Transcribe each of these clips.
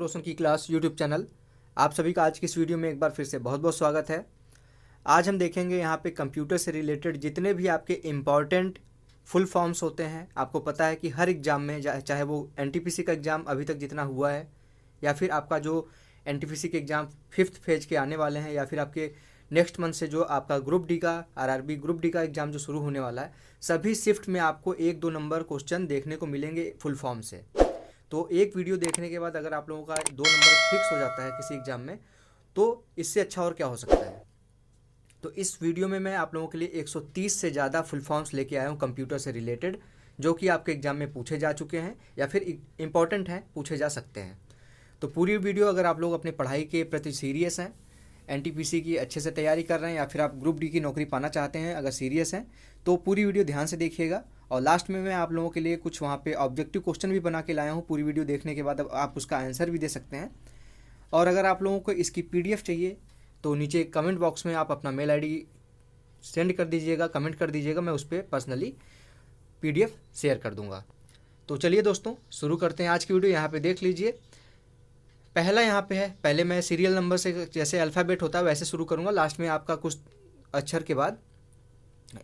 रोशन की class YouTube channel. आप सभी का आज की इस वीडियो में एक बार फिर से बहुत बहुत स्वागत है। आज हम देखेंगे यहाँ पे कंप्यूटर से रिलेटेड जितने भी आपके इम्पॉर्टेंट फुल फॉर्म्स होते हैं। आपको पता है कि हर एग्ज़ाम में चाहे वो एनटीपीसी का एग्ज़ाम अभी तक जितना हुआ है, या फिर आपका जो एनटीपीसी के एग्ज़ाम 5th फेज के आने वाले हैं, या फिर आपके नेक्स्ट मंथ से जो आपका ग्रुप डी का आरआरबी ग्रुप डी का एग्ज़ाम जो शुरू होने वाला है, सभी शिफ्ट में आपको 1-2 नंबर क्वेश्चन देखने को मिलेंगे फुल फॉर्म से। तो एक वीडियो देखने के बाद अगर आप लोगों का 2 नंबर फिक्स हो जाता है किसी एग्ज़ाम में, तो इससे अच्छा और क्या हो सकता है। तो इस वीडियो में मैं आप लोगों के लिए 130 से ज़्यादा फुल फॉर्म्स लेके आया हूँ कंप्यूटर से रिलेटेड, जो कि आपके एग्ज़ाम में पूछे जा चुके हैं या फिर इम्पॉर्टेंट हैं, पूछे जा सकते हैं। तो पूरी वीडियो अगर आप लोग अपनी पढ़ाई के प्रति सीरियस हैं, एनटीपीसी की अच्छे से तैयारी कर रहे हैं, या फिर आप ग्रुप डी की नौकरी पाना चाहते हैं, अगर सीरियस हैं तो पूरी वीडियो ध्यान से देखिएगा। और लास्ट में मैं आप लोगों के लिए कुछ वहाँ पे ऑब्जेक्टिव क्वेश्चन भी बना के लाया हूँ। पूरी वीडियो देखने के बाद अब आप उसका आंसर भी दे सकते हैं। और अगर आप लोगों को इसकी पीडीएफ चाहिए तो नीचे कमेंट बॉक्स में आप अपना मेल आईडी सेंड कर दीजिएगा, कमेंट कर दीजिएगा, मैं उस पर पर्सनली पीडीएफ शेयर कर दूँगा। तो चलिए दोस्तों शुरू करते हैं आज की वीडियो। यहाँ पर देख लीजिए, पहला यहाँ पे है। पहले मैं सीरियल नंबर से, जैसे अल्फ़ाबेट होता है वैसे शुरू करूँगा। लास्ट में आपका कुछ अक्षर के बाद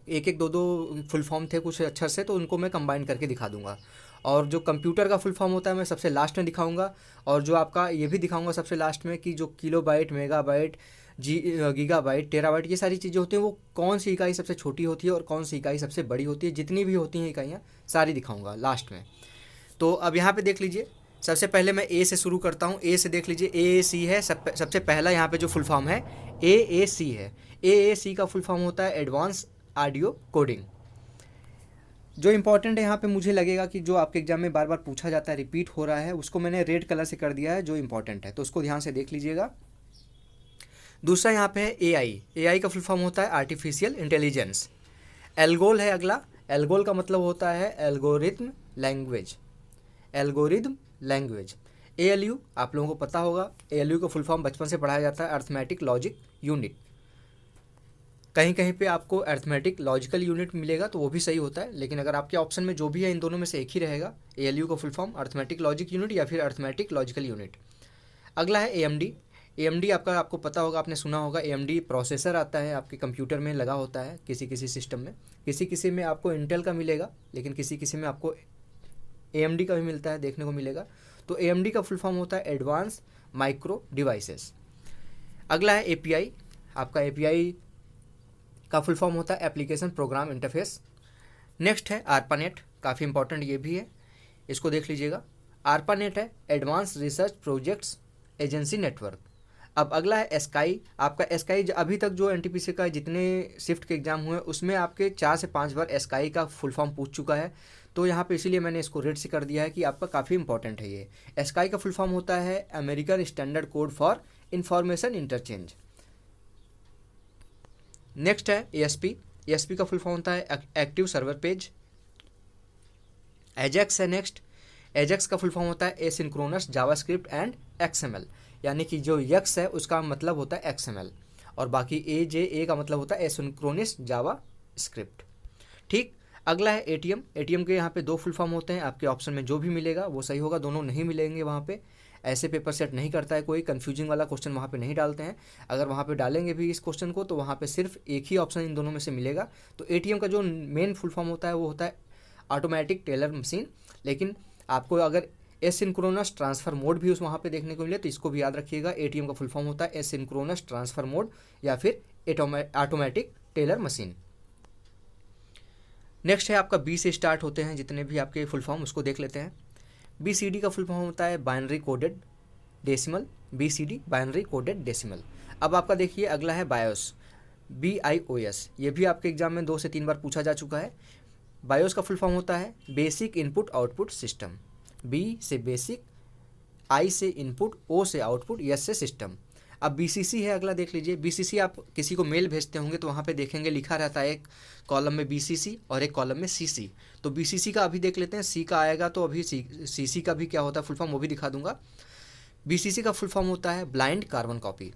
एक एक दो फुल फॉर्म थे कुछ अक्षर से, तो उनको मैं कंबाइन करके दिखा दूंगा। और जो कंप्यूटर का फुल फॉर्म होता है मैं सबसे लास्ट में दिखाऊंगा। और जो आपका ये भी दिखाऊंगा सबसे लास्ट में कि जो किलोबाइट, मेगाबाइट, गीगाबाइट, टेराबाइट, ये सारी चीज़ें होती हैं, वो कौन सी इकाई सबसे छोटी होती है और कौन सी इकाई सबसे बड़ी होती है। जितनी भी होती हैं इकाइयाँ सारी दिखाऊँगा लास्ट में। तो अब यहाँ पर देख लीजिए, सबसे पहले मैं ए से शुरू करता हूँ। ए से देख लीजिए, ए सी है। सबसे पहला यहाँ पे जो फुल फॉर्म है ए सी है। ए सी का फुल फॉर्म होता है एडवांस ऑडियो कोडिंग। जो इंपॉर्टेंट है यहाँ पे मुझे लगेगा कि जो आपके एग्जाम में बार बार पूछा जाता है, रिपीट हो रहा है, उसको मैंने रेड कलर से कर दिया है जो इंपॉर्टेंट है, तो उसको ध्यान से देख लीजिएगा। दूसरा यहाँ पे है एआई। एआई का फुल फॉर्म होता है आर्टिफिशियल इंटेलिजेंस। एल्गोल है अगला। एल्गोल का मतलब होता है algorithm language. Algorithm language. ALU आप लोगों को पता होगा। एएलयू का फुल फॉर्म बचपन से पढ़ाया जाता है अर्थमेटिक लॉजिक यूनिट। कहीं कहीं पे आपको अर्थमेटिक लॉजिकल यूनिट मिलेगा तो वो भी सही होता है, लेकिन अगर आपके ऑप्शन में जो भी है इन दोनों में से एक ही रहेगा। एएलयू का full form arithmetic logic unit या फिर अर्थमेटिक लॉजिकल यूनिट। अगला है एएमडी। एएमडी आपको पता होगा, आपने सुना होगा। एएमडी प्रोसेसर आता है आपके कंप्यूटर में लगा होता है किसी किसी सिस्टम में। किसी किसी में आपको इंटेल का मिलेगा, लेकिन किसी किसी में आपको एएमडी का भी मिलता है, देखने को मिलेगा। तो एएमडी का फुल फॉर्म होता है एडवांस माइक्रो डिवाइसेस। अगला है एपीआई। आपका एपीआई का फुल फॉर्म होता है एप्लीकेशन प्रोग्राम इंटरफेस। नेक्स्ट है आरपानेट, काफ़ी इंपॉर्टेंट ये भी है, इसको देख लीजिएगा। आरपानेट है advance research projects agency network. अब अगला है एस्काई। आपका एस्काई अभी तक जो एनटीपीसी का जितने शिफ्ट के एग्जाम हुए उसमें आपके 4 से 5 बार एस्काई का फुल फॉर्म पूछ चुका है, तो यहाँ पे इसीलिए मैंने इसको रेड से कर दिया है कि आपका काफ़ी इंपॉर्टेंट है ये। एस्काई का फुल फॉर्म होता है American standard code for information interchange. Next है एएसपी। एएसपी का फुल फॉर्म होता है एक्टिव सर्वर पेज। एजेक्स है नेक्स्ट। एजेक्स का फुल फॉर्म होता है एसिंक्रोनस जावास्क्रिप्ट एंड एक्सएमएल, यानी कि जो यक्स है उसका मतलब होता है एक्सएमएल, और बाकी ए का मतलब होता है एसिंक्रोनस जावास्क्रिप्ट। ठीक। अगला है एटीएम। एटीएम के यहाँ पे 2 फुल फॉर्म होते हैं, आपके ऑप्शन में जो भी मिलेगा वो सही होगा, दोनों नहीं मिलेंगे वहाँ पे। ऐसे पेपर सेट नहीं करता है कोई, कन्फ्यूजिंग वाला क्वेश्चन वहाँ पे नहीं डालते हैं। अगर वहाँ पे डालेंगे भी इस क्वेश्चन को तो वहाँ पे सिर्फ एक ही ऑप्शन इन दोनों में से मिलेगा। तो एटीएम का जो मेन फुल फॉर्म होता है वो होता है ऑटोमेटिक टेलर मशीन, लेकिन आपको अगर एसिंक्रोनस ट्रांसफर मोड भी उस वहाँ पे देखने को मिले तो इसको भी याद रखिएगा। एटीएम का फुल फॉर्म होता है एसिंक्रोनस ट्रांसफर मोड या फिर ऑटोमेटिक टेलर मशीन। नेक्स्ट है आपका बी से स्टार्ट होते हैं जितने भी आपके फुल फॉर्म, उसको देख लेते हैं। बीसीडी का फुल फॉर्म होता है binary coded decimal. BCD binary coded decimal. अब आपका देखिए अगला है बायोस। BIOS। ये भी आपके एग्जाम में 2 से 3 बार पूछा जा चुका है। बायोस का फुल फॉर्म होता है basic input output system. B से बेसिक, आई से इनपुट, ओ से आउटपुट, एस से सिस्टम। अब बीसीसी है अगला, देख लीजिए। बीसीसी आप किसी को मेल भेजते होंगे तो वहाँ पे देखेंगे लिखा रहता है एक कॉलम में बीसीसी और एक कॉलम में सीसी। तो बीसीसी का अभी देख लेते हैं, सी का आएगा तो अभी सीसी का भी क्या होता है फुल फॉर्म वो भी दिखा दूंगा। बीसीसी का फुल फॉर्म होता है ब्लाइंड कार्बन कॉपी,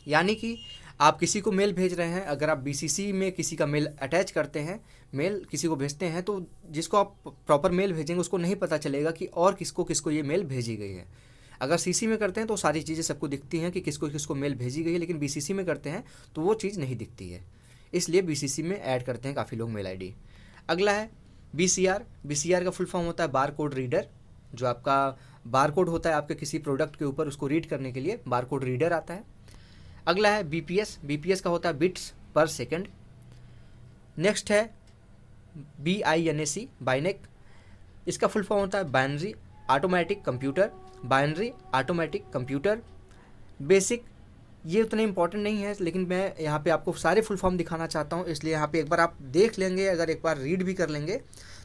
यानी कि आप किसी को मेल भेज रहे हैं, अगर आप बीसीसी में किसी का मेल अटैच करते हैं, मेल किसी को भेजते हैं, तो जिसको आप प्रॉपर मेल भेजेंगे उसको नहीं पता चलेगा कि और किसको किसको ये मेल भेजी गई है। अगर सीसी में करते हैं तो सारी चीज़ें सबको दिखती हैं कि किसको किसको मेल भेजी गई है, लेकिन बीसीसी में करते हैं तो वो चीज़ नहीं दिखती है, इसलिए बीसीसी में ऐड करते हैं काफ़ी लोग मेल आईडी। अगला है बीसीआर। बीसीआर का फुल फॉर्म होता है बार कोड रीडर। जो आपका बार कोड होता है आपके किसी प्रोडक्ट के ऊपर, उसको रीड करने के लिए बार कोड रीडर आता है। अगला है बीपीएस। बीपीएस का होता है बिट्स पर सेकंड। नेक्स्ट है बीआईएनएसी, बाइनेक। इसका फुल फॉर्म होता है binary automatic computer. Binary automatic computer basic. ये उतने इंपॉर्टेंट नहीं है, लेकिन मैं यहाँ पे आपको सारे फुल फॉर्म दिखाना चाहता हूँ, इसलिए यहाँ पे एक बार आप देख लेंगे, अगर एक बार रीड भी कर लेंगे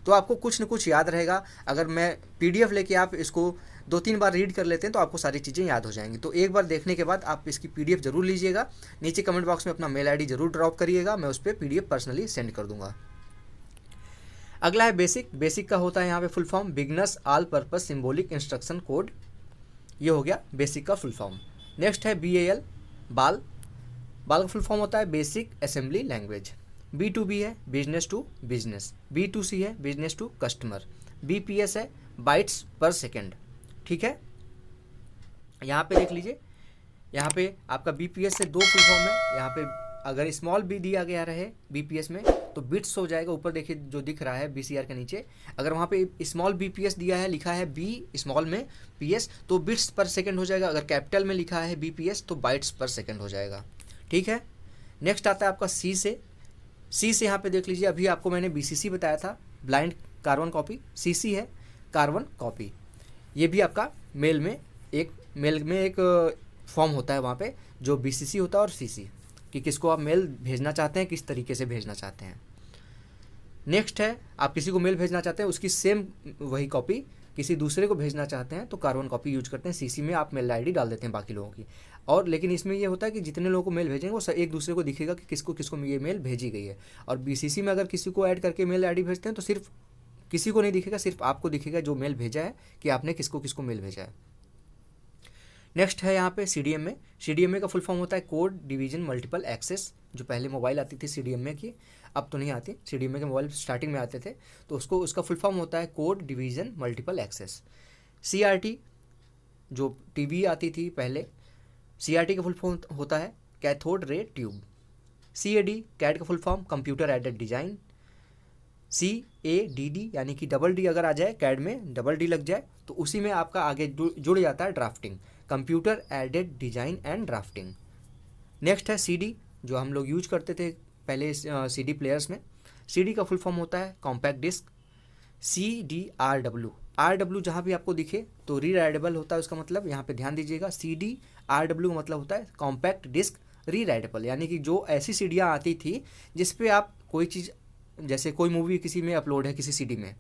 तो आपको कुछ न कुछ याद रहेगा। अगर मैं पीडीएफ लेके आप इसको 2-3 बार रीड कर लेते हैं तो आपको सारी चीज़ें याद हो जाएंगी। तो एक बार देखने के बाद आप इसकी पीडीएफ जरूर लीजिएगा। नीचे कमेंट बॉक्स में अपना मेल आईडी जरूर ड्रॉप करिएगा, मैं उस पर पीडीएफ पर्सनली सेंड कर दूंगा। अगला है बेसिक। बेसिक का होता है यहाँ पे full form beginners all purpose symbolic instruction code. ये हो गया बेसिक का फुल फॉर्म। नेक्स्ट है BAL, बाल। बाल का फुल फॉर्म होता है बेसिक असेंबली लैंग्वेज। B2B है बिजनेस टू बिजनेस। B2C है बिजनेस टू कस्टमर। BPS है बाइट्स पर सेकेंड। ठीक है, यहाँ पे देख लीजिए, यहाँ पे आपका BPS से 2 फुल फॉर्म है। यहाँ पे अगर स्मॉल बी दिया गया रहे BPS में तो बिट्स हो जाएगा। ऊपर देखिए जो दिख रहा है BCR के नीचे, अगर वहाँ पे स्मॉल BPS दिया है, लिखा है B स्मॉल में PS, तो बिट्स पर सेकंड हो जाएगा। अगर कैपिटल में लिखा है BPS तो बाइट्स पर सेकंड हो जाएगा। ठीक है, नेक्स्ट आता है आपका C से। C से यहाँ पे देख लीजिए, अभी आपको मैंने BCC बताया था, ब्लाइंड कार्बन कॉपी। CC है कार्बन कॉपी। ये भी आपका मेल में एक फॉर्म होता है वहाँ पे, जो BCC होता है और CC, कि किसको आप मेल भेजना चाहते हैं, किस तरीके से भेजना चाहते हैं। नेक्स्ट है आप किसी को मेल भेजना चाहते हैं, उसकी सेम वही कॉपी किसी दूसरे को भेजना चाहते हैं तो कार्बन कॉपी यूज करते हैं। CC में आप मेल आईडी डाल देते हैं बाकी लोगों की। और लेकिन इसमें ये होता है कि जितने लोगों को मेल भेजेंगे वो एक दूसरे को दिखेगा कि किसको किसको ये मेल भेजी गई है। और BCC में अगर किसी को ऐड करके मेल आईडी भेजते हैं तो सिर्फ किसी को नहीं दिखेगा, सिर्फ आपको दिखेगा जो मेल भेजा है कि आपने किसको किसको मेल भेजा है। नेक्स्ट है यहाँ पे CDMA। CDMA का फुल फॉर्म होता है कोड डिवीजन मल्टीपल एक्सेस। जो पहले मोबाइल आती थी CDMA की, अब तो नहीं आती। CDMA के मोबाइल स्टार्टिंग में आते थे, तो उसका फुल फॉर्म होता है code division multiple access. CRT जो TV आती थी पहले, CRT का फुल फॉर्म होता है cathode ray tube. CAD CAD का full form computer aided design. CADD यानी कि डबल D अगर आ जाए कैड में, डबल D लग जाए तो उसी में आपका आगे जुड़ जाता है drafting, computer aided design and drafting. Next है CD जो हम लोग यूज करते थे पहले CD प्लेयर्स में। CD का फुल फॉर्म होता है कॉम्पैक्ट डिस्क। CDRW जहाँ भी आपको दिखे तो रीराइडेबल होता है उसका मतलब, यहाँ पे ध्यान दीजिएगा। CDRW का मतलब होता है कॉम्पैक्ट डिस्क रीराइडेबल, यानी कि जो ऐसी सीडियाँ आती थी जिसपे आप कोई चीज़, जैसे कोई मूवी किसी में अपलोड है किसी CD में,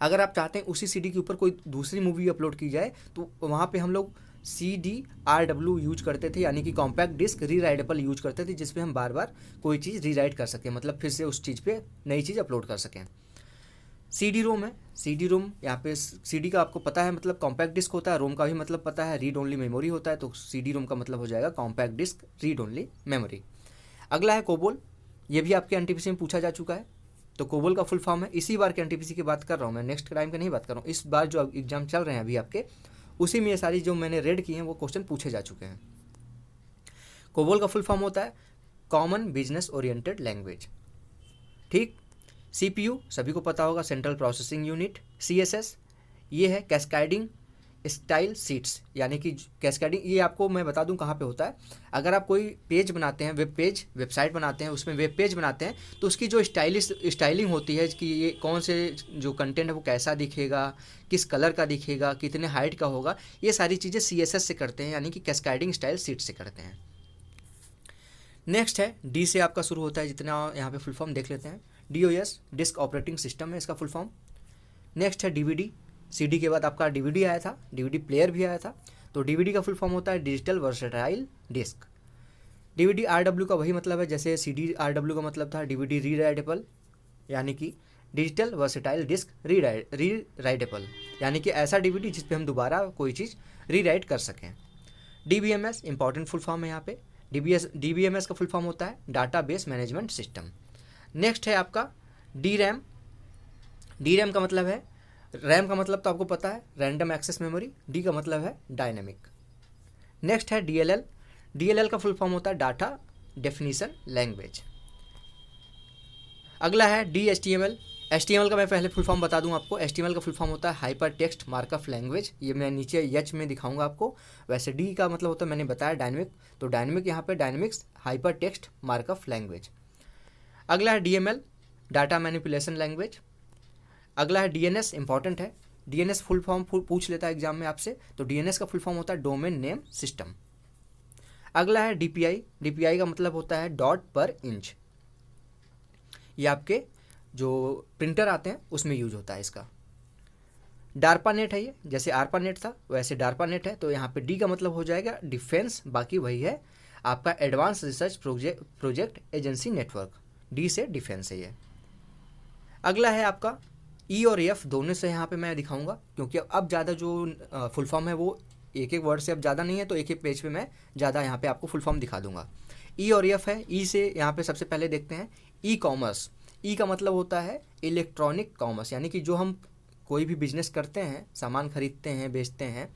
अगर आप चाहते हैं उसी CD के ऊपर कोई दूसरी मूवी अपलोड की जाए तो वहाँ पे हम लोग CDRW यूज करते थे, यानी कि कॉम्पैक्ट डिस्क रीराइडेबल यूज करते थे, जिसपे हम बार बार कोई चीज़ रीराइट कर सकें, मतलब फिर से उस चीज़ पे नई चीज़ अपलोड कर सकें। CD-ROM है। CD-ROM यहाँ पे CD का आपको पता है मतलब कॉम्पैक्ट डिस्क होता है, रोम का भी मतलब पता है रीड ओनली मेमोरी होता है, तो CD-ROM का मतलब हो जाएगा compact disc read only memory. अगला है कोबोल। ये भी आपके NTPC में पूछा जा चुका है, तो कोबोल का फुल फॉर्म है, इसी बार के NTPC की बात कर रहा हूँ मैं, नेक्स्ट टाइम की नहीं बात कर रहा हूँ। इस बार जो एग्जाम चल रहे हैं अभी आपके, उसी में ये सारी जो मैंने रेड की हैं वो क्वेश्चन पूछे जा चुके हैं। कोबोल का फुल फॉर्म होता है कॉमन बिजनेस ओरिएंटेड लैंग्वेज। ठीक। CPU सभी को पता होगा, सेंट्रल प्रोसेसिंग यूनिट। CSS ये है कैस्केडिंग स्टाइल सीट्स, यानी कि कैस्केडिंग, ये आपको मैं बता दूं कहाँ पे होता है। अगर आप कोई पेज बनाते हैं, वेबसाइट बनाते हैं, उसमें वेब पेज बनाते हैं, तो उसकी जो स्टाइलिंग होती है कि ये कौन से जो कंटेंट है वो कैसा दिखेगा, किस कलर का दिखेगा, कितने हाइट का होगा, ये सारी चीज़ें CSS से करते हैं, यानी कि कैस्केडिंग स्टाइल सीट से करते हैं। नेक्स्ट है D से आपका शुरू होता है, जितना यहाँ पे फुल फॉर्म देख लेते हैं। DOS डिस्क ऑपरेटिंग सिस्टम है इसका फुल फॉर्म। नेक्स्ट है DVD। CD के बाद आपका DVD आया था, DVD प्लेयर भी आया था, तो DVD का फुल फॉर्म होता है digital versatile disc. DVD RW का वही मतलब है जैसे CDRW का मतलब था DVD रीराइडेबल, यानी कि डिजिटल वर्सेटाइल डिस्क रीराइडेबल, यानी कि ऐसा DVD जिस पे हम दोबारा कोई चीज़ रीराइट कर सकें। DBMS इंपॉर्टेंट फुल फॉर्म है यहाँ पे। DBMS का फुल फॉर्म होता है डाटाबेस मैनेजमेंट सिस्टम। नेक्स्ट है आपका DRAM। DRAM का मतलब है रैम का मतलब तो आपको पता है, रैंडम एक्सेस मेमोरी। डी का मतलब है डायनेमिक। नेक्स्ट है डीएलएल। डीएलएल का फुल फॉर्म होता है डाटा डेफिनेशन लैंग्वेज। अगला है डीएचटीएमएल। एचटीएमएल का मैं पहले फुल फॉर्म बता दूं आपको। एचटीएमएल का फुल फॉर्म होता है हाइपर टेक्स्ट मार्कअप लैंग्वेज। ये मैं नीचे एच में दिखाऊंगा आपको। वैसे डी का मतलब होता है, मैंने बताया डायनेमिक, तो डायनेमिक यहाँ पे dynamics hyper text markup language. अगला है डीएमएल, डाटा मैनिपुलेशन लैंग्वेज। अगला है डीएनएस, इंपॉर्टेंट है। डीएनएस फुल फॉर्म पूछ लेता है एग्जाम में आपसे, तो डीएनएस का फुल फॉर्म होता है डोमेन नेम सिस्टम। अगला है डीपीआई। डीपीआई का मतलब होता है डॉट पर इंच। ये आपके जो प्रिंटर आते हैं उसमें यूज होता है इसका। डार्पा नेट है ये, जैसे आरपा नेट था वैसे डार्पा नेट है। तो यहाँ पे डी का मतलब हो जाएगा डिफेंस, बाकी वही है आपका advance research project agency network. D से डिफेंस है ये। अगला है आपका ई और एफ, दोनों से यहाँ पे मैं दिखाऊंगा, क्योंकि अब ज़्यादा जो फुल फॉर्म है वो एक एक वर्ड से अब ज़्यादा नहीं है, तो एक एक पेज पे मैं ज़्यादा यहाँ पे आपको फुल फॉर्म दिखा दूंगा। ई और एफ है। ई से यहाँ पे सबसे पहले देखते हैं ई कॉमर्स। ई का मतलब होता है इलेक्ट्रॉनिक कॉमर्स, यानी कि जो हम कोई भी बिजनेस करते हैं, सामान खरीदते हैं, बेचते हैं,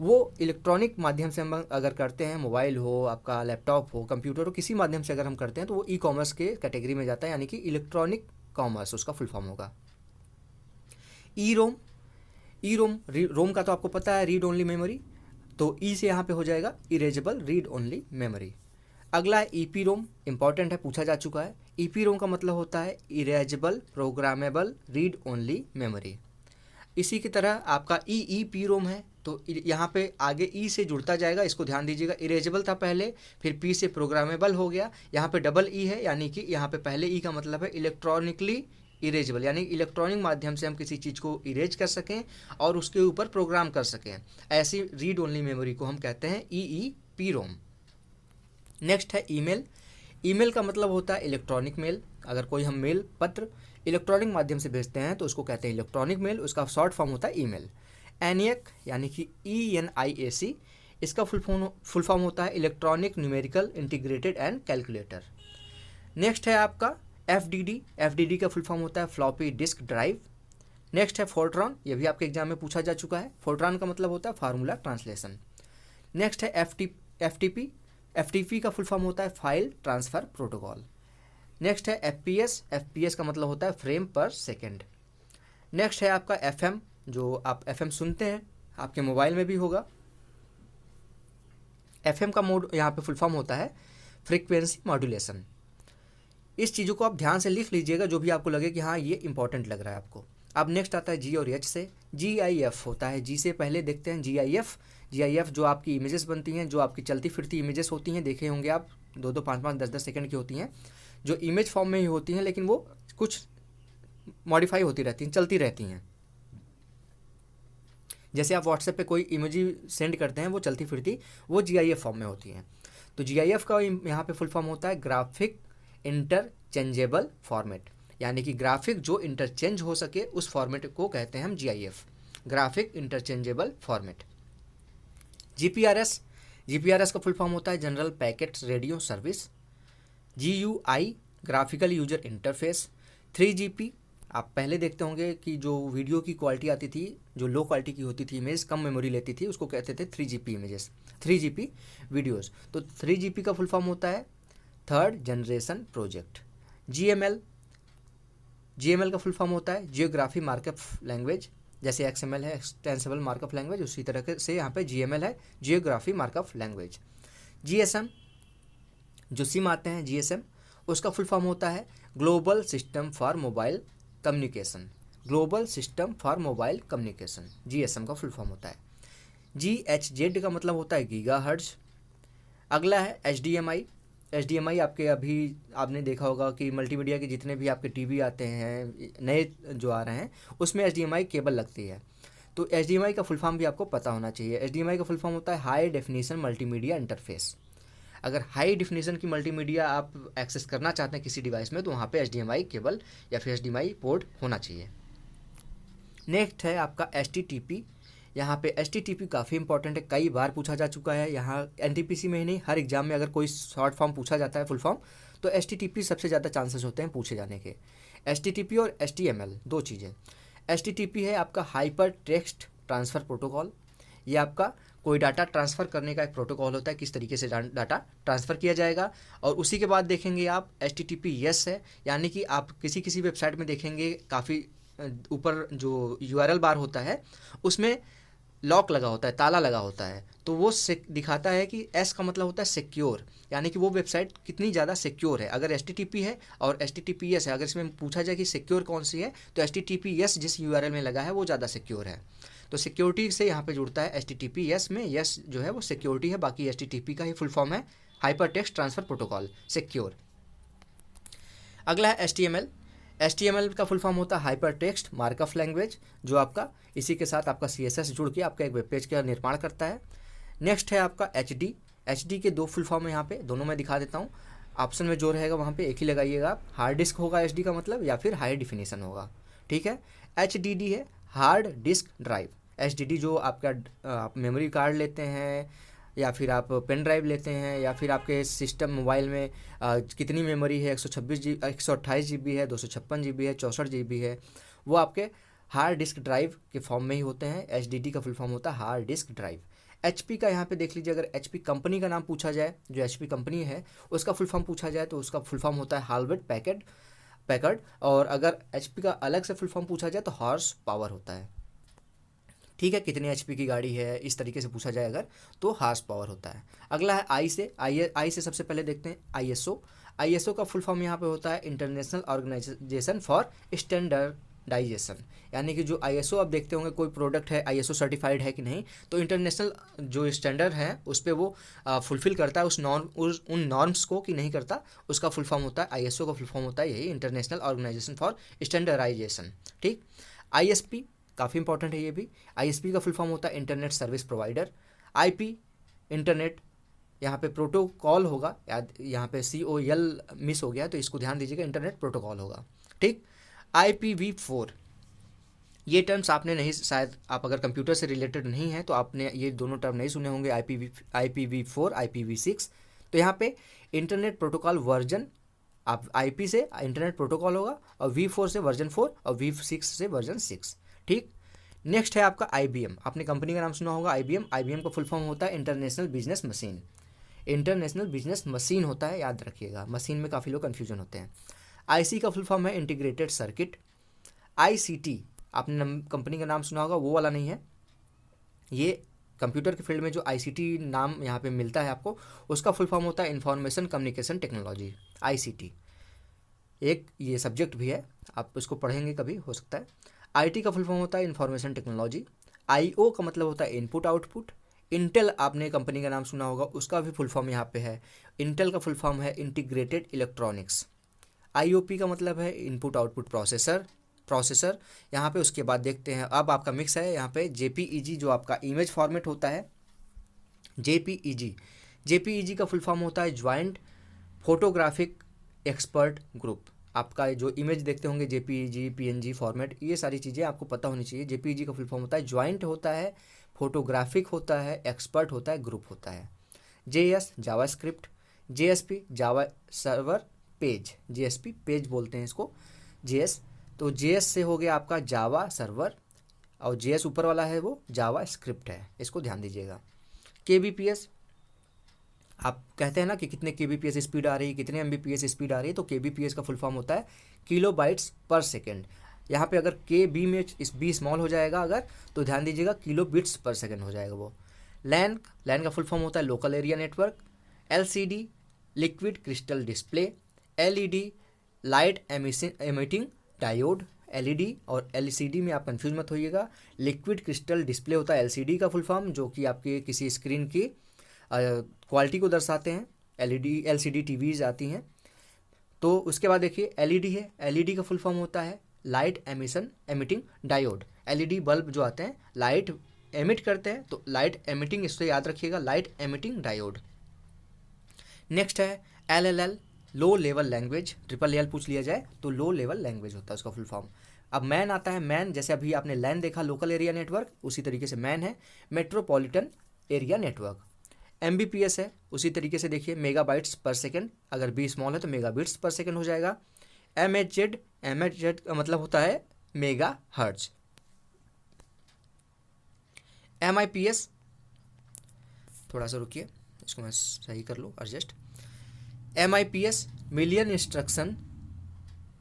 वो इलेक्ट्रॉनिक माध्यम से हम अगर करते हैं, मोबाइल हो, आपका लैपटॉप हो, कंप्यूटर हो, किसी माध्यम से अगर हम करते हैं तो वो ई कॉमर्स के कैटेगरी में जाता है, यानी कि इलेक्ट्रॉनिक कॉमर्स उसका फुल फॉर्म होगा। ई रोम। ई रोम, रोम का तो आपको पता है रीड ओनली मेमोरी, तो ई से यहाँ पे हो जाएगा इरेजेबल रीड ओनली मेमोरी। अगला है ईपी रोम, इंपॉर्टेंट है, पूछा जा चुका है। ईपी रोम का मतलब होता है erasable programmable read only memory. इसी की तरह आपका ईईपी रोम है, तो यहाँ पे आगे ई से जुड़ता जाएगा, इसको ध्यान दीजिएगा। इरेजेबल था पहले, फिर पी से प्रोग्रामेबल हो गया, यहाँ पे डबल ई है, यानी कि यहाँ पे पहले ई का मतलब है इलेक्ट्रॉनिकली इरेजेबल, यानी इलेक्ट्रॉनिक माध्यम से हम किसी चीज़ को इरेज कर सकें और उसके ऊपर प्रोग्राम कर सकें, ऐसी रीड ओनली मेमोरी को हम कहते हैं ईईपी रोम। नेक्स्ट है ईमेल। ईमेल का मतलब होता है इलेक्ट्रॉनिक मेल। अगर कोई हम मेल पत्र इलेक्ट्रॉनिक माध्यम से भेजते हैं तो उसको कहते हैं इलेक्ट्रॉनिक मेल, उसका शॉर्ट फॉर्म होता है ईमेल। एनियक यानी कि ENIAC, इसका फुल फॉर्म होता है electronic numerical integrated and calculator. Next है आपका FDD। FDD का फुल फॉर्म होता है फ्लॉपी डिस्क ड्राइव। नेक्स्ट है फोर्ट्रॉन, ये भी आपके एग्जाम में पूछा जा चुका है। फोर्ट्रॉन का मतलब होता है फार्मूला ट्रांसलेशन। नेक्स्ट है FTP। FTP का फुल फॉर्म होता है फाइल ट्रांसफ़र प्रोटोकॉल। नेक्स्ट है FPS। FPS का मतलब होता है फ्रेम पर सेकेंड। नेक्स्ट है आपका FM, जो आप FM सुनते हैं, आपके मोबाइल में भी होगा। FM का मोड यहाँ पे फुल फॉर्म होता है फ्रीक्वेंसी मॉड्यूलेशन। इस चीज़ों को आप ध्यान से लिख लीजिएगा, जो भी आपको लगे कि हाँ ये इंपॉर्टेंट लग रहा है आपको। अब नेक्स्ट आता है G और H से। GIF होता है। G से पहले देखते हैं GIF। GIF जो आपकी इमेजेस बनती हैं, जो आपकी चलती फिरती इमेजेस होती हैं, देखे होंगे आप, 2-2, 5-5, 10-10 सेकंड की होती हैं, जो इमेज फॉर्म में ही होती हैं, लेकिन वो कुछ मॉडिफाई होती रहती हैं, चलती रहती हैं। जैसे आप व्हाट्सएप पे कोई इमेजी सेंड करते हैं, वो चलती फिरती, वो GIF फॉर्म में होती हैं। तो GIF का यहाँ पे फुल फॉर्म होता है ग्राफिक इंटरचेंजेबल फॉर्मेट, यानी कि ग्राफिक जो इंटरचेंज हो सके उस फॉर्मेट को कहते हैं हम GIF, graphic interchangeable format. GPRS का फुल फॉर्म होता है general packet radio service. GUI, graphical user interface. 3GP, आप पहले देखते होंगे कि जो वीडियो की क्वालिटी आती थी, जो लो क्वालिटी की होती थी इमेज, कम मेमोरी लेती थी, उसको कहते थे 3GP इमेजेस, 3GP वीडियोस। तो 3GP का फुल फॉर्म होता है थर्ड जनरेशन प्रोजेक्ट। GML का फुल फॉर्म होता है जियोग्राफी मार्कअप लैंग्वेज। जैसे XML है एक्सटेंसिबल मार्कअप लैंग्वेज, उसी तरह से यहाँ पे GML है जियोग्राफी मार्कअप लैंग्वेज। GSM, जो सिम आते हैं GSM, उसका फुल फॉर्म होता है global system for mobile communication. Global system for mobile communication GSM का फुल फॉर्म होता है। GHZ का मतलब होता है गीगाहर्ट्ज। अगला है HDMI आपके अभी आपने देखा होगा कि मल्टीमीडिया के जितने भी आपके टीवी आते हैं नए जो आ रहे हैं, उसमें HDMI केबल लगती है। तो HDMI का फुल फॉर्म भी आपको पता होना चाहिए। HDMI का फुल फॉर्म होता है हाई डेफिनेशन मल्टीमीडिया इंटरफेस। अगर हाई डेफिनेशन की मल्टीमीडिया आप एक्सेस करना चाहते हैं किसी डिवाइस में, तो वहाँ पे HDMI केबल या फिर HDMI पोर्ट होना चाहिए। नेक्स्ट है आपका STTP। यहाँ पे STTP काफ़ी इंपॉर्टेंट है, कई बार पूछा जा चुका है। यहाँ NTPC में ही नहीं, हर एग्जाम में अगर कोई शॉर्ट फॉर्म पूछा जाता है फुल फॉर्म, तो STTP सबसे ज़्यादा चांसेस होते हैं पूछे जाने के। STTP और HTML दो चीज़ें। HTTP है आपका हाइपर टेक्स्ट ट्रांसफ़र प्रोटोकॉल। ये आपका कोई डाटा ट्रांसफ़र करने का एक प्रोटोकॉल होता है, किस तरीके से डाटा ट्रांसफ़र किया जाएगा। और उसी के बाद देखेंगे आप HTTPS है, यानी कि आप किसी वेबसाइट में देखेंगे काफ़ी ऊपर जो URL बार होता है उसमें लॉक लगा होता है, ताला लगा होता है, तो वो दिखाता है कि S का मतलब होता है सिक्योर, यानी कि वो वेबसाइट कितनी ज़्यादा सिक्योर है। अगर HTTP है और HTTPS है, अगर इसमें पूछा जाए कि सिक्योर कौन सी है, तो HTTPS जिस URL में लगा है वो ज़्यादा सिक्योर है। तो सिक्योरिटी से यहाँ पे जुड़ता है HTTPS में, यस जो है वो सिक्योरिटी है, बाकी HTTP का ही फुल फॉर्म है hyper text transfer protocol, secure. अगला है HTML का फुल फॉर्म होता है हाइपर टेक्स्ट मार्कअप लैंग्वेज, जो आपका इसी के साथ आपका CSS जुड़ के आपका एक वेब पेज का निर्माण करता है। नेक्स्ट है आपका HD के 2 फुल फॉर्म है, यहाँ पे दोनों मैं दिखा देता हूँ। ऑप्शन में जो रहेगा वहाँ पे एक ही लगाइएगा आप, हार्ड डिस्क होगा HD का मतलब, या फिर हाई डिफिनीशन होगा, ठीक है। HDD है हार्ड डिस्क ड्राइव। HDD जो आपका आप मेमोरी कार्ड लेते हैं, या फिर आप पेन ड्राइव लेते हैं, या फिर आपके सिस्टम मोबाइल में कितनी मेमोरी है, 128 GB है, 256 GB है, 64 GB है, वो आपके हार्ड डिस्क ड्राइव के फॉर्म में ही होते हैं। HDD का फुल फॉर्म होता है हार्ड डिस्क ड्राइव। HP का यहाँ पे देख लीजिए, अगर HP कंपनी का नाम पूछा जाए, जो HP कंपनी है उसका फुल फॉर्म पूछा जाए तो उसका फुल फॉर्म होता है हाल्वेट पैकर्ड। और अगर HP का अलग से फुल फॉर्म पूछा जाए तो हॉर्स पावर होता है, ठीक है। कितने HP की गाड़ी है, इस तरीके से पूछा जाए अगर, तो हार्स पावर होता है। अगला है आई से सबसे पहले देखते हैं ISO का फुल फॉर्म यहाँ पे होता है इंटरनेशनल ऑर्गेनाइजेशन फॉर स्टैंडर्डाइजेशन, यानी कि जो ISO आप देखते होंगे कोई प्रोडक्ट है ISO सर्टिफाइड है कि नहीं, तो इंटरनेशनल जो स्टैंडर्ड है उस पर वो फुलफिल करता है उन नॉर्म्स को कि नहीं करता, उसका फुल फॉर्म होता है ISO का फुल फॉर्म होता है यही इंटरनेशनल ऑर्गेनाइजेशन फॉर स्टैंडर्डाइजेशन, ठीक। ISP काफ़ी इंपॉर्टेंट है ये भी। ISP का फुल फॉर्म होता है internet service provider. IP internet, यहाँ पे प्रोटोकॉल होगा, याद यहाँ पे COL मिस हो गया तो इसको ध्यान दीजिएगा, इंटरनेट प्रोटोकॉल होगा, ठीक। IPv4 ये टर्म्स आपने नहीं, शायद आप अगर कंप्यूटर से रिलेटेड नहीं है तो आपने ये दोनों टर्म नहीं सुने होंगे, IPv4 IPv6। तो यहाँ पे इंटरनेट प्रोटोकॉल वर्जन, आप IP से इंटरनेट प्रोटोकॉल होगा, और V4 से वर्जन 4 और V6 से वर्जन 6, ठीक। नेक्स्ट है आपका IBM, आपने कंपनी का नाम सुना होगा IBM का फुल फॉर्म होता है इंटरनेशनल बिजनेस मशीन होता है, याद रखिएगा, मशीन में काफ़ी लोग कन्फ्यूजन होते हैं। IC का फुल फॉर्म है इंटीग्रेटेड सर्किट। ICT आपने कंपनी का नाम सुना होगा, वो वाला नहीं है, ये कंप्यूटर के फील्ड में जो ICT नाम यहाँ पे मिलता है आपको, उसका फुल फॉर्म होता है इंफॉर्मेशन कम्युनिकेशन टेक्नोलॉजी, ICT। एक ये सब्जेक्ट भी है, आप इसको पढ़ेंगे कभी, हो सकता है। IT का फुल फॉर्म होता है इंफॉर्मेशन टेक्नोलॉजी। IO का मतलब होता है इनपुट आउटपुट। इंटेल आपने कंपनी का नाम सुना होगा, उसका भी फुल फॉर्म यहाँ पे है, इंटेल का फुल फॉर्म है इंटीग्रेटेड इलेक्ट्रॉनिक्स। IOP का मतलब है इनपुट आउटपुट प्रोसेसर यहाँ पे। उसके बाद देखते हैं, अब आपका मिक्स है यहाँ पे JPEG, जो आपका इमेज फॉर्मेट होता है, JPEG का फुल फॉर्म होता है ज्वाइंट फोटोग्राफिक एक्सपर्ट ग्रुप। आपका जो इमेज देखते होंगे JPEG PNG फॉर्मेट, ये सारी चीज़ें आपको पता होनी चाहिए। JPEG का फुल फॉर्म होता है ज्वाइंट होता है, फोटोग्राफिक होता है, एक्सपर्ट होता है, ग्रुप होता है। JS JavaScript, JSP Java server page, JSP page बोलते हैं इसको, JS। तो JS से हो गया आपका जावा सर्वर, और JS ऊपर वाला है वो जावा स्क्रिप्ट है, इसको ध्यान दीजिएगा। KBPS, आप कहते हैं ना कि कितने KBPS स्पीड आ रही है, कितने MBPS स्पीड आ रही है, तो KBPS का फुल फॉर्म होता है किलोबाइट्स पर सेकेंड। यहाँ पे अगर KB में B स्मॉल हो जाएगा अगर, तो ध्यान दीजिएगा किलोबिट्स पर सेकेंड हो जाएगा वो। LAN का फुल फॉर्म होता है local area network. LCD liquid crystal display. LED light emitting diode. LED और LCD में आप कंफ्यूज मत होइएगा, लिक्विड क्रिस्टल डिस्प्ले होता है LCD का फुल फॉर्म, जो कि आपके किसी स्क्रीन की क्वालिटी को दर्शाते हैं। LCD TVs आती हैं। तो उसके बाद देखिए LED है, LED का फुल फॉर्म होता है light emitting diode. LED bulb जो आते हैं लाइट एमिट करते हैं, तो लाइट एमिटिंग, इससे याद रखिएगा, लाइट एमिटिंग डायोड। नेक्स्ट है LLL low level language, LLL पूछ लिया जाए तो लो लेवल लैंग्वेज होता है उसका फुल फॉर्म। अब मैन आता है, मैन जैसे अभी आपने LAN देखा लोकल एरिया नेटवर्क, उसी तरीके से मैन है मेट्रोपॉलिटन एरिया नेटवर्क। MBPS है, उसी तरीके से देखिए मेगाबाइट्स पर सेकेंड, अगर B स्मॉल है तो मेगाबिट्स पर सेकेंड हो जाएगा। MHz का मतलब होता है मेगा हर्ट्ज, MIPS, थोड़ा सा रुकिए, इसको मैं सही कर लूँ adjust. MIPS million instruction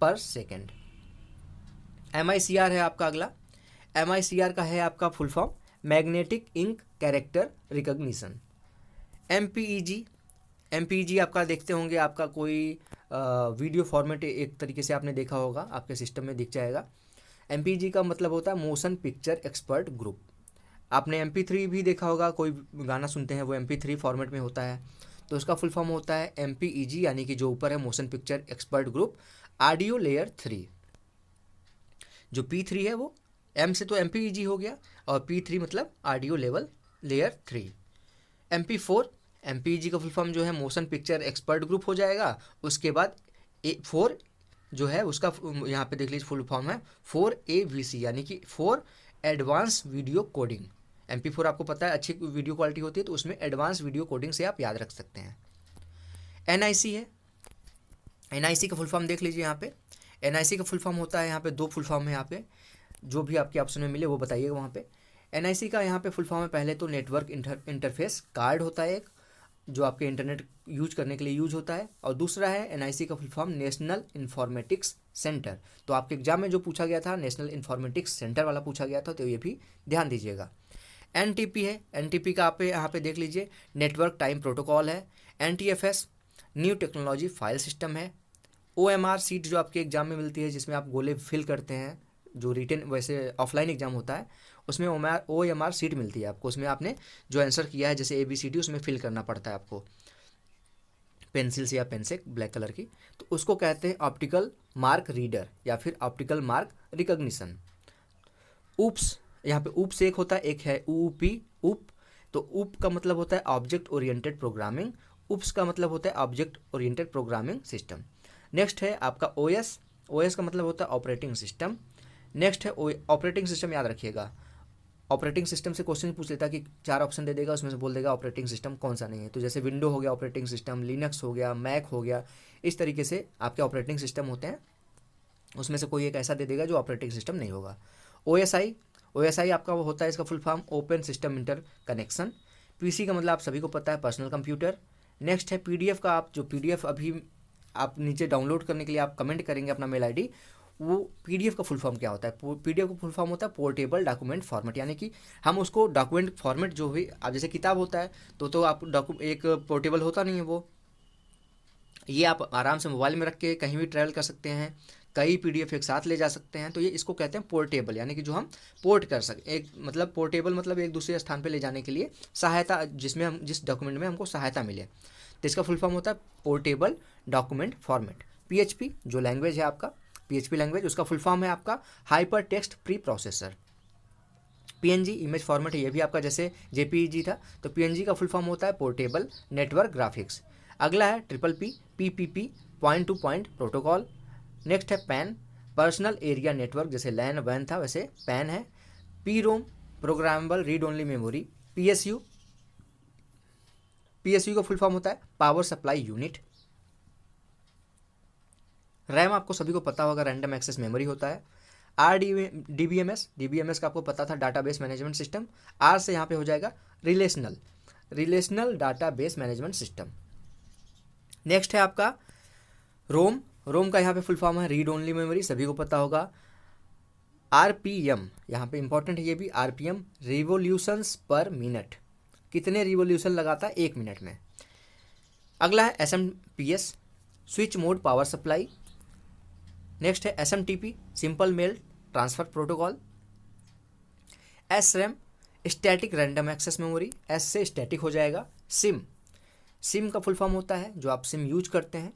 per second. MICR है आपका अगला। MICR का है आपका full form magnetic ink character recognition. MPEG आपका देखते होंगे, आपका कोई वीडियो फॉर्मेट एक तरीके से आपने देखा होगा, आपके सिस्टम में दिख जाएगा। MPEG का मतलब होता है मोशन पिक्चर एक्सपर्ट ग्रुप। आपने MP3 भी देखा होगा, कोई गाना सुनते हैं वो MP3 फॉर्मेट में होता है, तो उसका फुल फॉर्म होता है MPEG, यानी कि जो ऊपर है motion picture expert group audio layer 3। जो P3 है वो M से तो MPEG हो गया, और P3 मतलब audio level layer 3। MP4 MPEG का फुल फॉर्म जो है मोशन पिक्चर एक्सपर्ट ग्रुप हो जाएगा। उसके बाद 4 जो है उसका यहाँ पे देख लीजिए फुल फॉर्म है 4AVC, यानी कि 4 एडवांस वीडियो कोडिंग। MP4 आपको पता है अच्छी वीडियो क्वालिटी होती है, तो उसमें एडवांस वीडियो कोडिंग से आप याद रख सकते हैं। NIC है, NIC का फुल फॉर्म देख लीजिए यहाँ पे। NIC का फुल फॉर्म होता है, यहाँ पे 2 फुल फॉर्म है, यहाँ पे जो भी आपके ऑप्शन में मिले वो बताइएगा वहाँ पे। NIC का यहाँ पे फुल फॉर्म है, पहले तो नेटवर्क इंटरफेस कार्ड होता है एक, जो आपके इंटरनेट यूज करने के लिए यूज होता है, और दूसरा है NIC का full form national informatics centre. तो आपके एग्जाम में जो पूछा गया था नेशनल इन्फॉर्मेटिक्स सेंटर वाला पूछा गया था, तो ये भी ध्यान दीजिएगा। NTP है, NTP का आप यहाँ पे देख लीजिए नेटवर्क टाइम प्रोटोकॉल है। NTFS new technology file system है। OMR सीट जो आपके एग्जाम में मिलती है, जिसमें आप गोले फिल करते हैं, जो रिटन वैसे ऑफलाइन एग्जाम होता है, उसमें OMR सीट मिलती है आपको। उसमें आपने जो आंसर किया है जैसे ABCD, उसमें फिल करना पड़ता है आपको पेंसिल से या पेन से ब्लैक कलर की, तो उसको कहते हैं ऑप्टिकल मार्क रीडर या फिर ऑप्टिकल मार्क रिकॉग्निशन। UPS, यहाँ पे UPS एक होता है, एक है UP UP। तो UP का मतलब होता है ऑब्जेक्ट ओरिएंटेड प्रोग्रामिंग, UPS का मतलब होता है object oriented programming system. Next है आपका OS का मतलब होता है ऑपरेटिंग सिस्टम। नेक्स्ट है ऑपरेटिंग सिस्टम, याद रखिएगा ऑपरेटिंग सिस्टम से क्वेश्चन पूछ लेता है कि 4 ऑप्शन दे देगा, उसमें से बोल देगा ऑपरेटिंग सिस्टम कौन सा नहीं है। तो जैसे विंडो हो गया ऑपरेटिंग सिस्टम, लिनक्स हो गया, मैक हो गया, इस तरीके से आपके ऑपरेटिंग सिस्टम होते हैं, उसमें से कोई एक ऐसा दे देगा जो ऑपरेटिंग सिस्टम नहीं होगा। OSI आपका वो होता है, इसका full form open system inter connection. PC का मतलब आप सभी को पता है पर्सनल कंप्यूटर। नेक्स्ट है PDF का, आप जो PDF अभी आप नीचे डाउनलोड करने के लिए आप कमेंट करेंगे अपना मेल ID, वो PDF का फुल फॉर्म क्या होता है? PDF का फुल फॉर्म होता है पोर्टेबल डॉक्यूमेंट फॉर्मेट, यानी कि हम उसको डॉक्यूमेंट फॉर्मेट जो भी आप जैसे किताब होता है तो आप एक पोर्टेबल होता नहीं है वो, ये आप आराम से मोबाइल में रख के कहीं भी ट्रैवल कर सकते हैं, कई PDF एक साथ ले जा सकते हैं, तो ये इसको कहते हैं पोर्टेबल, यानी कि जो हम पोर्ट कर सकते, एक मतलब पोर्टेबल मतलब एक दूसरे स्थान पे ले जाने के लिए सहायता, जिसमें हम जिस डॉक्यूमेंट में हमको सहायता मिले, तो इसका फुल फॉर्म होता है पोर्टेबल डॉक्यूमेंट फॉर्मेट। PHP जो लैंग्वेज है आपका, PHP लैंग्वेज, उसका फुल फॉर्म है आपका hyper text pre processor. PNG image format है, ये भी आपका जैसे JPEG था, तो PNG का फुल फॉर्म होता है पोर्टेबल नेटवर्क ग्राफिक्स। अगला है PPP PPP point two point protocol. Next है PAN पर्सनल एरिया नेटवर्क, जैसे LAN WAN था वैसे PAN है। PROM programmable read only memory. PSU का फुल फॉर्म होता है पावर सप्लाई यूनिट। रैम आपको सभी को पता होगा, रैंडम एक्सेस मेमोरी होता है। DBMS का आपको पता था डाटाबेस मैनेजमेंट सिस्टम। R से यहाँ पे हो जाएगा relational database management system. Next है आपका रोम का यहाँ पे फुल फॉर्म है रीड ओनली मेमोरी, सभी को पता होगा। RPM यहाँ पे इंपॉर्टेंट है, ये भी RPM रिवोल्यूशंस पर मिनट, कितने रिवोल्यूशन लगाता है 1 मिनट में। अगला है SMPS switch mode power supply. Next है SMTP simple mail transfer protocol. SRAM static random access memory, S से स्टैटिक हो जाएगा। सिम का फुल फॉर्म होता है जो आप सिम यूज करते हैं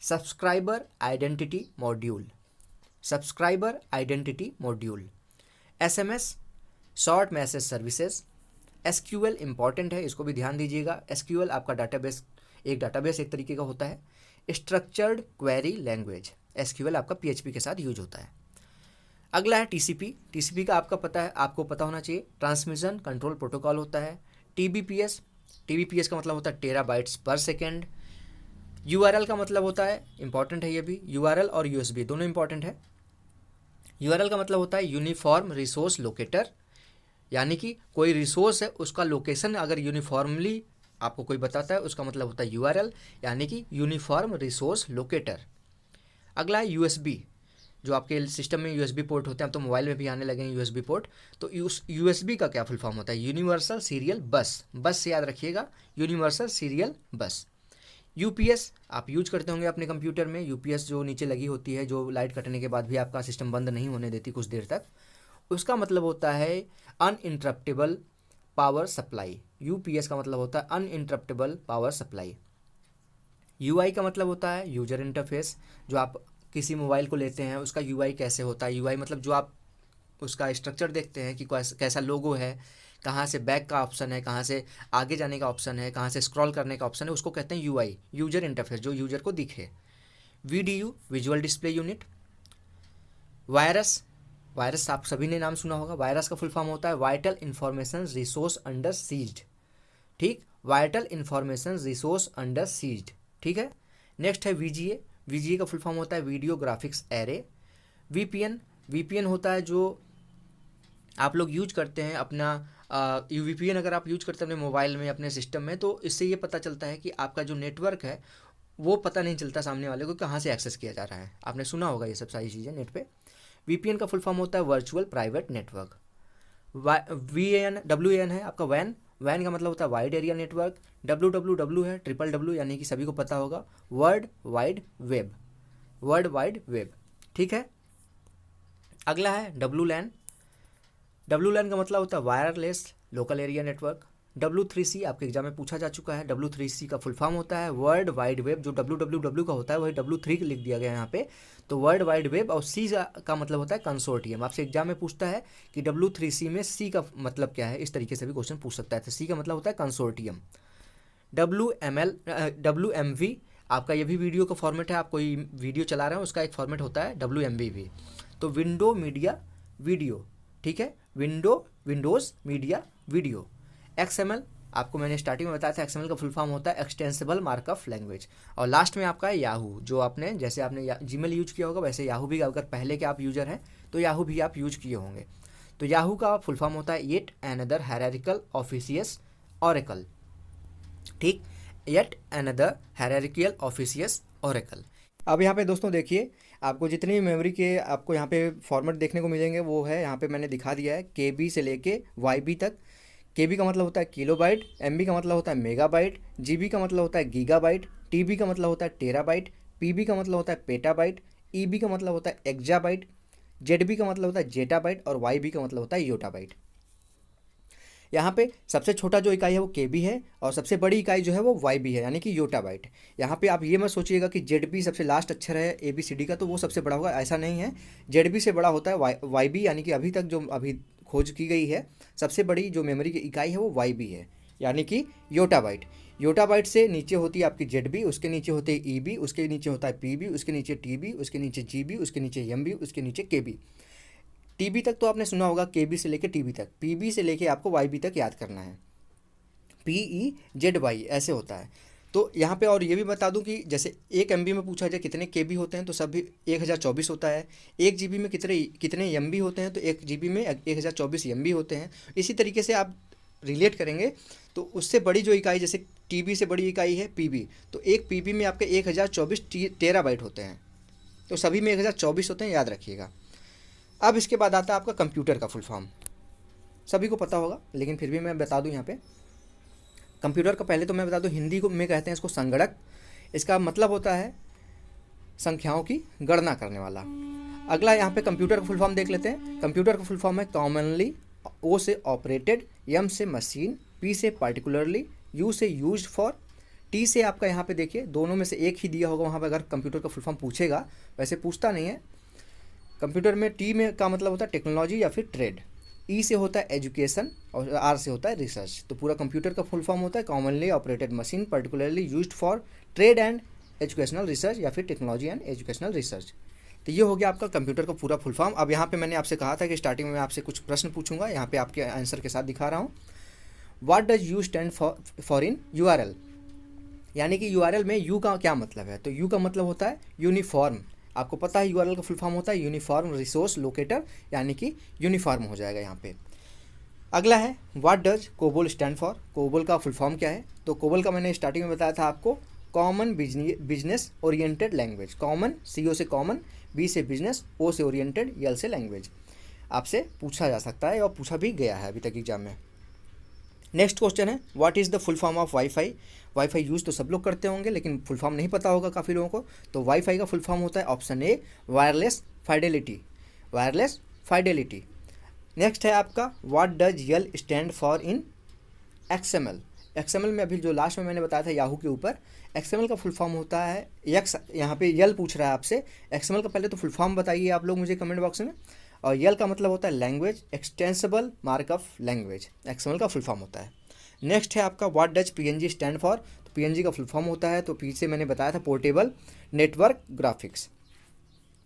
subscriber identity module. SMS short message services. SQL important है, इसको भी ध्यान दीजिएगा। SQL आपका डाटाबेस एक तरीके का होता है। स्ट्रक्चर्ड क्वेरी लैंग्वेज, SQL आपका PHP के साथ यूज होता है। अगला है TCP का आपको पता होना चाहिए, ट्रांसमिशन कंट्रोल प्रोटोकॉल होता है। TBPS का मतलब होता है टेराबाइट्स पर सेकेंड। URL का मतलब होता है, इंपॉर्टेंट है ये भी, URL और USB दोनों इंपॉर्टेंट है। URL का मतलब होता है यूनिफॉर्म रिसोर्स लोकेटर। यानी कि कोई रिसोर्स है उसका लोकेशन अगर यूनिफॉर्मली आपको कोई बताता है उसका मतलब होता है यूआरएल, यानी कि यूनिफॉर्म रिसोर्स लोकेटर। अगला है यूएसबी, जो आपके सिस्टम में यूएसबी पोर्ट होते हैं, अब तो मोबाइल में भी आने लगे हैं यूएसबी पोर्ट। तो यूएसबी का क्या फुल फॉर्म होता है? यूनिवर्सल सीरियल बस। बस से याद रखिएगा, यूनिवर्सल सीरियल बस। यूपीएस आप यूज करते होंगे अपने कंप्यूटर में, यूपीएस जो नीचे लगी होती है, जो लाइट कटने के बाद भी आपका सिस्टम बंद नहीं होने देती कुछ देर तक, उसका मतलब होता है अनइंटरप्टेबल पावर सप्लाई। यूपीएस का मतलब होता है अनइंटरप्टेबल पावर सप्लाई। यूआई का मतलब होता है यूजर इंटरफेस। जो आप किसी मोबाइल को लेते हैं उसका यूआई कैसे होता है? यूआई मतलब जो आप उसका स्ट्रक्चर देखते हैं कि कैसा लोगो है, कहाँ से बैक का ऑप्शन है, कहाँ से आगे जाने का ऑप्शन है, कहाँ से स्क्रॉल करने का ऑप्शन है, उसको कहते हैं यूआई, यूजर इंटरफेस, जो यूजर को दिखे। VDU visual display unit. Virus, virus आप सभी ने नाम सुना होगा। वायरस का फुल फॉर्म होता है vital information resource under seized. ठीक, vital information resource under seized. ठीक है। नेक्स्ट है वीजीए। वीजीए का फुल फॉर्म होता है video graphics array. VPN, VPN होता है जो आप लोग यूज करते हैं अपना वीपीएन अगर आप यूज करते हैं अपने मोबाइल में, अपने सिस्टम में, तो इससे ये पता चलता है कि आपका जो नेटवर्क है वो पता नहीं चलता सामने वाले को कहाँ से एक्सेस किया जा रहा है। आपने सुना होगा ये सब सारी चीज़ें नेट पे। वीपीएन का फुल फॉर्म होता है वर्चुअल प्राइवेट नेटवर्क। वीएन, डब्ल्यूएन है आपका वैन। वैन का मतलब होता है वाइड एरिया नेटवर्क। डब्ल्यू है ट्रिपल डब्ल्यू, यानी कि सभी को पता होगा world wide web, world wide web. ठीक है। अगला है डब्ल्यू लैन। डब्ल्यू लैन का मतलब होता है wireless local area network. W3C आपके एग्जाम में पूछा जा चुका है। W3C का फुल फॉर्म होता है वर्ल्ड वाइड वेब। जो WWW का होता है वही W3 लिख दिया गया है यहाँ पे, तो वर्ल्ड वाइड वेब। और C का मतलब होता है कंसोर्टियम। आपसे एग्जाम में पूछता है कि W3C में C का मतलब क्या है, इस तरीके से भी क्वेश्चन पूछ सकता है। तो C का मतलब होता है कंसोर्टियम। WMV आपका ये भी वीडियो का फॉर्मेट है। आप कोई वीडियो चला रहे हैं उसका एक फॉर्मेट होता है WMV भी। तो विंडो मीडिया वीडियो। ठीक है, विंडोज़ मीडिया वीडियो। XML आपको मैंने स्टार्टिंग में बताया था, XML का फुल फॉर्म होता है एक्सटेंसिबल मार्कअप लैंग्वेज। और लास्ट में आपका है याहू, जो आपने जैसे आपने जीमेल यूज किया होगा वैसे याहू भी, अगर पहले के आप यूजर हैं तो याहू भी आप यूज किए होंगे। तो याहू का फुल फॉर्म होता है येट अनदर हायरार्किकल ऑफिशियस ओरेकल। ठीक, येट अनदर हायरार्किकल ऑफिशियस ओरेकल। अब यहाँ पे दोस्तों देखिए, आपको जितनी मेमोरी के आपको यहाँ पे फॉर्मेट देखने को मिलेंगे वो है यहाँ पे मैंने दिखा दिया है, KB से लेके YB तक। KB का मतलब होता है किलोबाइट, MB का मतलब होता है मेगाबाइट, GB का मतलब होता है गीगाबाइट, TB का मतलब होता है टेराबाइट, PB का मतलब होता है पेटाबाइट, EB का मतलब होता है एक्जाबाइट, ZB का मतलब होता है जेटाबाइट और YB का मतलब होता है योटाबाइट। यहाँ पे सबसे छोटा जो इकाई है वो KB है और सबसे बड़ी इकाई जो है वो YB है, यानी कि योटाबाइट। यहाँ पे आप ये मत सोचिएगा कि ZB सबसे लास्ट अक्षर है ABCD का तो वो सबसे बड़ा होगा, ऐसा नहीं है। ZB से बड़ा होता है YB, यानी कि अभी तक जो अभी खोज की गई है सबसे बड़ी जो मेमोरी की इकाई है वो YB है, यानी कि योटाबाइट। योटाबाइट से नीचे होती है आपकी ZB, उसके नीचे होते हैं EB, उसके नीचे होता है PB, उसके नीचे TB, उसके नीचे GB, उसके नीचे MB, उसके नीचे KB। TB तक तो आपने सुना होगा, KB से लेके TB तक। PB से लेके आपको YB तक याद करना है, PEZY ऐसे होता है। तो यहाँ पे और ये भी बता दूं कि जैसे 1 MB में पूछा जाए कितने KB होते हैं तो सब 1024 होता है। 1 GB में कितने MB होते हैं तो 1 GB में 1024 MB होते हैं। इसी तरीके से आप रिलेट करेंगे तो उससे बड़ी जो इकाई, जैसे TB से बड़ी इकाई है PB, तो एक PB में आपके 1024 टेराबाइट होते हैं। तो सभी में 1024 होते हैं, याद रखिएगा। अब इसके बाद आता है आपका कंप्यूटर का फुल फॉर्म, सभी को पता होगा लेकिन फिर भी मैं बता दूं यहाँ पे। कंप्यूटर का पहले तो मैं बता दूं, हिंदी को में कहते हैं इसको संगणक। इसका मतलब होता है संख्याओं की गणना करने वाला। अगला यहाँ पे कंप्यूटर का फुल फॉर्म देख लेते हैं। कंप्यूटर का फुल फॉर्म है कॉमनली, O से ऑपरेटेड, M से मशीन, P से पार्टिकुलरली, U से यूज्ड फॉर, T से आपका यहाँ पे देखिए दोनों में से एक ही दिया होगा वहाँ पर अगर कंप्यूटर का फुल फॉर्म पूछेगा, वैसे पूछता नहीं है। कंप्यूटर में T में का मतलब होता है टेक्नोलॉजी या फिर ट्रेड, E से होता है एजुकेशन और R से होता है रिसर्च। तो पूरा कंप्यूटर का फुल फॉर्म होता है commonly operated machine particularly used for trade and educational research या फिर टेक्नोलॉजी एंड एजुकेशनल रिसर्च। तो ये हो गया आपका कंप्यूटर का पूरा फुल फॉर्म। अब यहाँ पे मैंने आपसे कहा था कि स्टार्टिंग में मैं आपसे कुछ प्रश्न पूछूंगा, यहाँ पे आपके आंसर के साथ दिखा रहा हूँ। What does you stand for in URL, यानी कि URL में U का क्या मतलब है? तो U का मतलब होता है यूनिफॉर्म। आपको पता है URL का फुल फॉर्म होता है यूनिफॉर्म रिसोर्स लोकेटर, यानी कि यूनिफॉर्म हो जाएगा यहाँ पे। अगला है what does COBOL stand for. COBOL का फुल फॉर्म क्या है? तो कोबोल का मैंने स्टार्टिंग में बताया था आपको, common business oriented language. Common, CO से कॉमन, B से बिजनेस, O से ओरिएंटेड, L से लैंग्वेज। आपसे पूछा जा सकता है और पूछा भी गया है अभी तक एग्जाम में। नेक्स्ट क्वेश्चन है what is the full form of wifi. Wifi use तो सब लोग करते होंगे लेकिन फुल फॉर्म नहीं पता होगा काफ़ी लोगों को। तो वाईफाई का फुल फॉर्म होता है option A, wireless fidelity. Wireless fidelity. Next है आपका what does L stand for in XML। XML में अभी जो लास्ट में मैंने बताया था याहू के ऊपर, XML का फुल फॉर्म होता है यक्स। यहाँ पे यल पूछ रहा है आपसे। XML का पहले तो फुल फॉर्म बताइए आप लोग मुझे कमेंट बॉक्स में। और यल का मतलब होता है language extensible markup language, XML का फुल फॉर्म होता है। नेक्स्ट है आपका what does PNG stand for. तो PNG का फुल फॉर्म होता है, तो पीछे मैंने बताया था पोर्टेबल नेटवर्क ग्राफिक्स।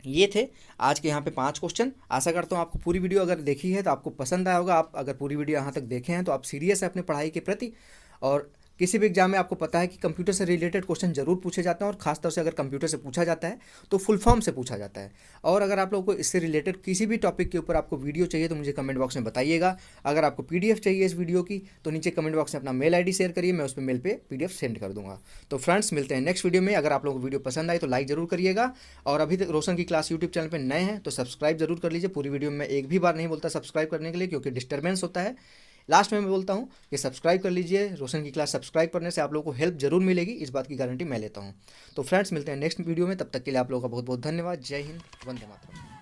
ये थे आज के यहाँ पे 5 क्वेश्चन। आशा करता हूँ आपको पूरी वीडियो अगर देखी है तो आपको पसंद आया होगा। आप अगर पूरी वीडियो यहाँ तक देखे हैं तो आप सीरियस है अपने पढ़ाई के प्रति, और किसी भी एग्जाम में आपको पता है कि कंप्यूटर से रिलेटेड क्वेश्चन जरूर पूछे जाते हैं, और खासतौर से अगर कंप्यूटर से पूछा जाता है तो फुल फॉर्म से पूछा जाता है। और अगर आप लोगों को इससे रिलेटेड किसी भी टॉपिक के ऊपर आपको वीडियो चाहिए तो मुझे कमेंट बॉक्स में बताइएगा। अगर आपको PDF चाहिए इस वीडियो की तो नीचे कमेंट बॉक्स में अपना मेल ID शेयर करिए, मैं उस पर मेल पे PDF सेंड कर दूंगा। तो फ्रेंड्स मिलते हैं नेक्स्ट वीडियो में। अगर आप लोगों को वीडियो पसंद आई तो लाइक जरूर करिएगा, और अभी तक रोशन की क्लास यूट्यूब चैनल पर नए हैं तो सब्सक्राइब जरूर कर लीजिए। पूरी वीडियो में मैं एक भी बार नहीं बोलता सब्सक्राइब करने के लिए, क्योंकि डिस्टर्बेंस होता है। लास्ट में मैं बोलता हूँ कि सब्सक्राइब कर लीजिए। रोशन की क्लास सब्सक्राइब करने से आप लोगों को हेल्प जरूर मिलेगी, इस बात की गारंटी मैं लेता हूँ। तो फ्रेंड्स मिलते हैं नेक्स्ट वीडियो में, तब तक के लिए आप लोगों का बहुत बहुत धन्यवाद। जय हिंद, वंदे मातरम।